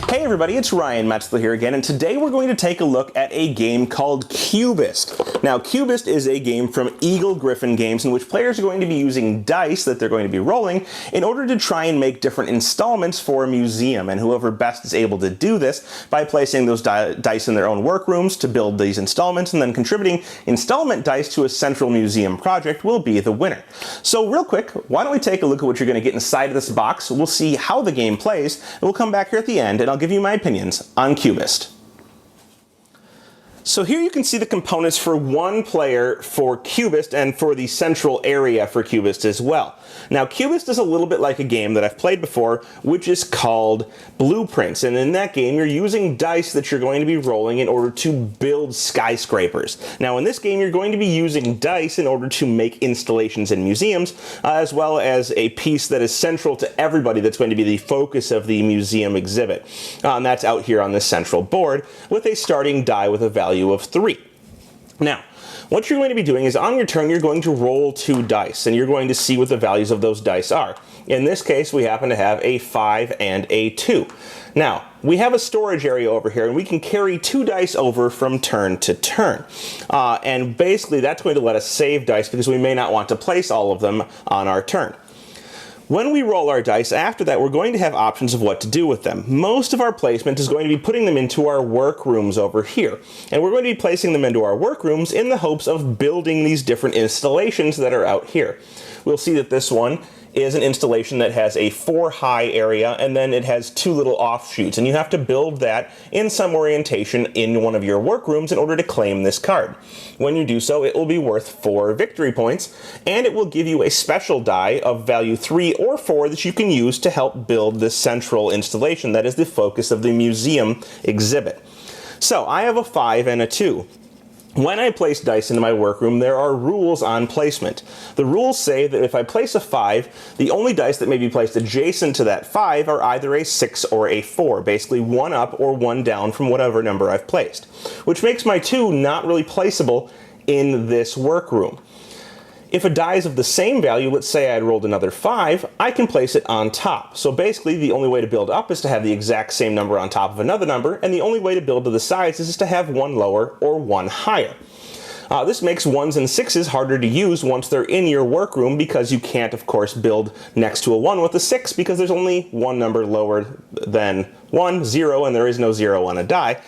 Hey everybody, it's Ryan Metzler here again, and today we're going to take a look at a game called Cubist. Now, Cubist is a game from Gryphon Games in which players are going to be using dice that they're going to be rolling in order to try and make different installments for a museum, and whoever best is able to do this by placing those dice in their own workrooms to build these installments and then contributing installment dice to a central museum project will be the winner. So real quick, why don't we take a look at what you're going to get inside of this box. We'll see how the game plays, and we'll come back here at the end and I'll give you my opinions on Cubist. So here you can see the components for one player for Cubist and for the central area for Cubist as well. Now, Cubist is a little bit like a game that I've played before, which is called Blueprints. And in that game, you're using dice that you're going to be rolling in order to build skyscrapers. Now, in this game, you're going to be using dice in order to make installations in museums, as well as a piece that is central to everybody that's going to be the focus of the museum exhibit. And that's out here on this central board with a starting die with a value of 3. Now, what you're going to be doing is on your turn you're going to roll 2 dice and you're going to see what the values of those dice are. In this case we happen to have a 5 and a 2. Now, we have a storage area over here and we can carry 2 dice over from turn to turn. And basically that's going to let us save dice because we may not want to place all of them on our turn. When we roll our dice, after that, we're going to have options of what to do with them. Most of our placement is going to be putting them into our workrooms over here. And we're going to be placing them into our workrooms in the hopes of building these different installations that are out here. We'll see that this one is an installation that has a 4 high area and then it has 2 little offshoots, and you have to build that in some orientation in one of your workrooms in order to claim this card. When you do so, it will be worth 4 victory points, and it will give you a special die of value 3 or 4 that you can use to help build this central installation that is the focus of the museum exhibit. So I have a 5 and a 2. When I place dice into my workroom, there are rules on placement. The rules say that if I place a 5, the only dice that may be placed adjacent to that 5 are either a 6 or a 4, basically 1 up or 1 down from whatever number I've placed, which makes my 2 not really placeable in this workroom. If a die is of the same value, let's say I had rolled another 5, I can place it on top. So basically the only way to build up is to have the exact same number on top of another number, and the only way to build to the sides is to have 1 lower or 1 higher. This makes 1s and 6s harder to use once they're in your workroom because you can't, of course, build next to a 1 with a 6 because there's only one number lower than 1, 0, and there is no 0 on a die,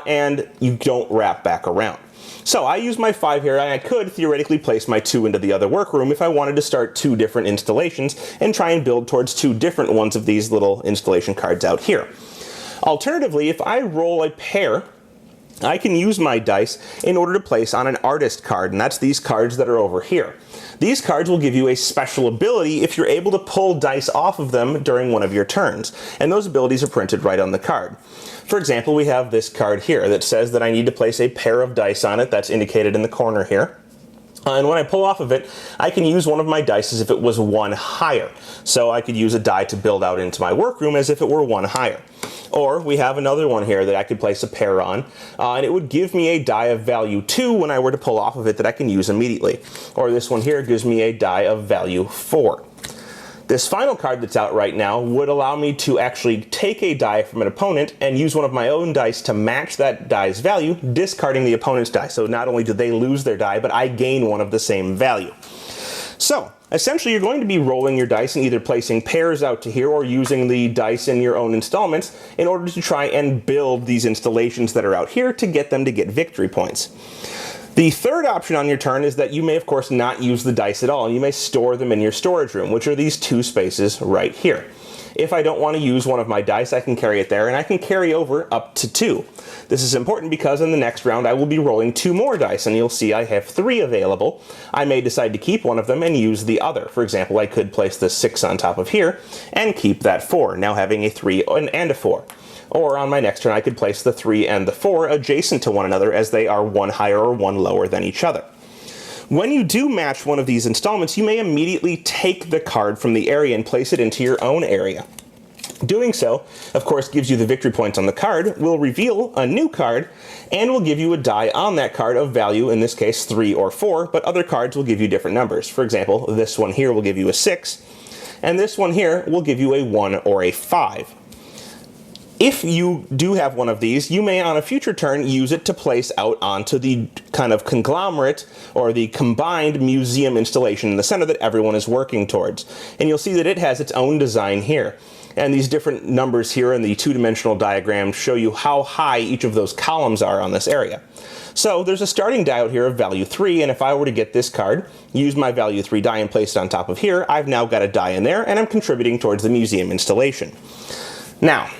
and you don't wrap back around. So I use my 5 here, and I could theoretically place my 2 into the other workroom if I wanted to start 2 different installations and try and build towards 2 different ones of these little installation cards out here. Alternatively, if I roll a pair, I can use my dice in order to place on an artist card, and that's these cards that are over here. These cards will give you a special ability if you're able to pull dice off of them during one of your turns, and those abilities are printed right on the card. For example, we have this card here that says that I need to place a pair of dice on it. That's indicated in the corner here. And when I pull off of it, I can use one of my dice as if it was 1 higher. So I could use a die to build out into my workroom as if it were 1 higher. Or we have another one here that I could place a pair on, and it would give me a die of value 2 when I were to pull off of it that I can use immediately. Or this one here gives me a die of value 4. This final card that's out right now would allow me to actually take a die from an opponent and use one of my own dice to match that die's value, discarding the opponent's die. So not only do they lose their die, but I gain one of the same value. So essentially you're going to be rolling your dice and either placing pairs out to here or using the dice in your own installments in order to try and build these installations that are out here to get them to get victory points. The third option on your turn is that you may, of course, not use the dice at all. You may store them in your storage room, which are these 2 spaces right here. If I don't want to use one of my dice, I can carry it there, and I can carry over up to 2. This is important because in the next round I will be rolling 2 more dice, and you'll see I have 3 available. I may decide to keep one of them and use the other. For example, I could place the 6 on top of here and keep that 4, now having a 3 and a 4. Or on my next turn I could place the 3 and the 4 adjacent to one another as they are 1 higher or 1 lower than each other. When you do match one of these installments, you may immediately take the card from the area and place it into your own area. Doing so, of course, gives you the victory points on the card, will reveal a new card, and will give you a die on that card of value, in this case 3 or 4, but other cards will give you different numbers. For example, this one here will give you a 6, and this one here will give you a 1 or a 5. If you do have one of these, you may on a future turn use it to place out onto the kind of conglomerate or the combined museum installation in the center that everyone is working towards. And you'll see that it has its own design here. And these different numbers here in the two-dimensional diagram show you how high each of those columns are on this area. So there's a starting die out here of value 3, and if I were to get this card, use my value 3 die and place it on top of here, I've now got a die in there, and I'm contributing towards the museum installation. Now,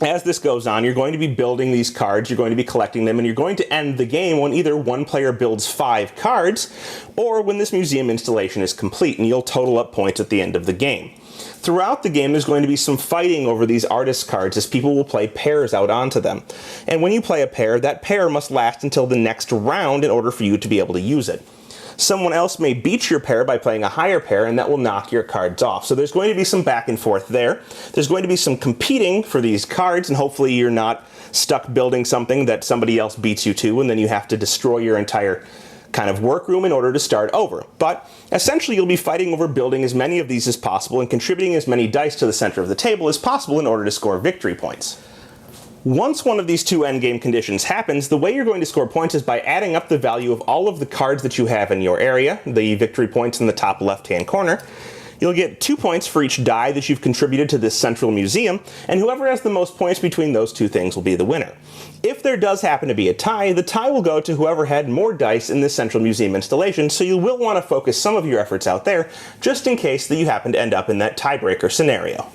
as this goes on, you're going to be building these cards, you're going to be collecting them, and you're going to end the game when either one player builds 5 cards, or when this museum installation is complete, and you'll total up points at the end of the game. Throughout the game, there's going to be some fighting over these artist cards as people will play pairs out onto them. And when you play a pair, that pair must last until the next round in order for you to be able to use it. Someone else may beat your pair by playing a higher pair, and that will knock your cards off. So there's going to be some back and forth there. There's going to be some competing for these cards, and hopefully you're not stuck building something that somebody else beats you to, and then you have to destroy your entire kind of workroom in order to start over. But essentially you'll be fighting over building as many of these as possible and contributing as many dice to the center of the table as possible in order to score victory points. Once one of these two endgame conditions happens, the way you're going to score points is by adding up the value of all of the cards that you have in your area, the victory points in the top left-hand corner. You'll get 2 points for each die that you've contributed to this central museum, and whoever has the most points between those two things will be the winner. If there does happen to be a tie, the tie will go to whoever had more dice in this central museum installation, so you will want to focus some of your efforts out there, just in case that you happen to end up in that tiebreaker scenario.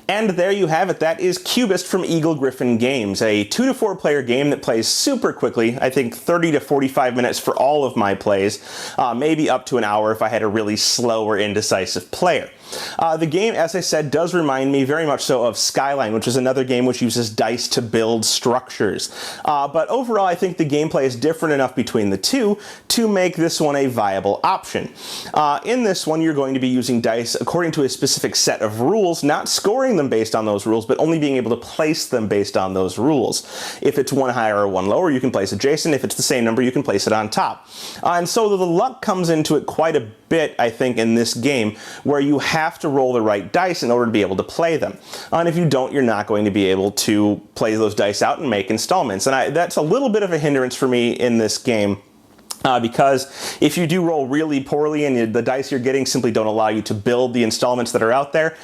And there you have it. That is Cubist from Gryphon Games, a 2 to 4 player game that plays super quickly. I think 30 to 45 minutes for all of my plays, maybe up to an hour if I had a really slow or indecisive player. The game, as I said, does remind me very much so of Skyline, which is another game which uses dice to build structures. But overall, I think the gameplay is different enough between the two to make this one a viable option. In this one, you're going to be using dice according to a specific set of rules, not scoring them based on those rules, but only being able to place them based on those rules. If it's one higher or one lower, you can place adjacent. If it's the same number, you can place it on top. And so the luck comes into it quite a bit, I think, in this game, where you have to roll the right dice in order to be able to play them. And if you don't, you're not going to be able to play those dice out and make installments. And that's a little bit of a hindrance for me in this game. Because if you do roll really poorly and the dice you're getting simply don't allow you to build the installments that are out there,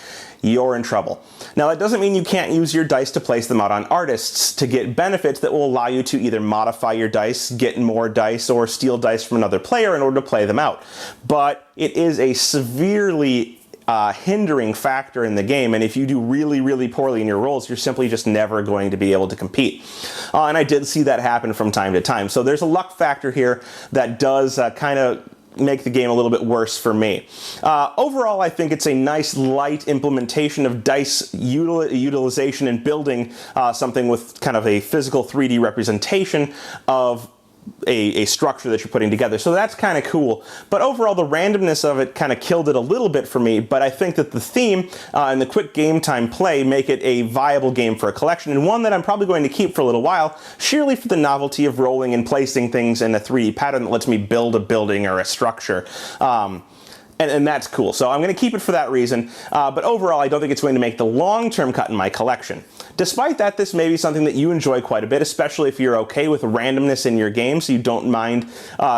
you're in trouble. Now, that doesn't mean you can't use your dice to place them out on artists to get benefits that will allow you to either modify your dice, get more dice, or steal dice from another player in order to play them out. But it is a severely hindering factor in the game, and if you do really, really poorly in your rolls, you're simply just never going to be able to compete. And I did see that happen from time to time. So there's a luck factor here that does kind of make the game a little bit worse for me. Overall, I think it's a nice, light implementation of dice utilization and building something with kind of a physical 3D representation of a structure that you're putting together. So that's kind of cool. But overall, the randomness of it kind of killed it a little bit for me, but I think that the theme and the quick game time play make it a viable game for a collection, and one that I'm probably going to keep for a little while, sheerly for the novelty of rolling and placing things in a 3D pattern that lets me build a building or a structure. And that's cool. So I'm going to keep it for that reason. But overall, I don't think it's going to make the long-term cut in my collection. Despite that, this may be something that you enjoy quite a bit, especially if you're okay with randomness in your game, so you don't mind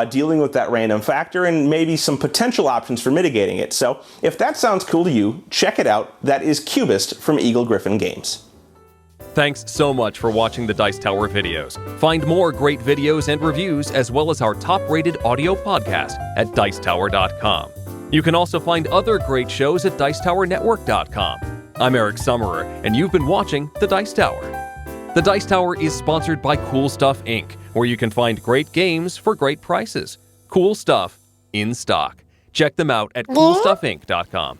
dealing with that random factor and maybe some potential options for mitigating it. So if that sounds cool to you, check it out. That is Cubist from Gryphon Games. Thanks so much for watching the Dice Tower videos. Find more great videos and reviews, as well as our top-rated audio podcast at Dicetower.com. You can also find other great shows at Dicetowernetwork.com. I'm Eric Summerer, and you've been watching The Dice Tower. The Dice Tower is sponsored by Cool Stuff Inc., where you can find great games for great prices. Cool stuff in stock. Check them out at CoolStuffInc.com.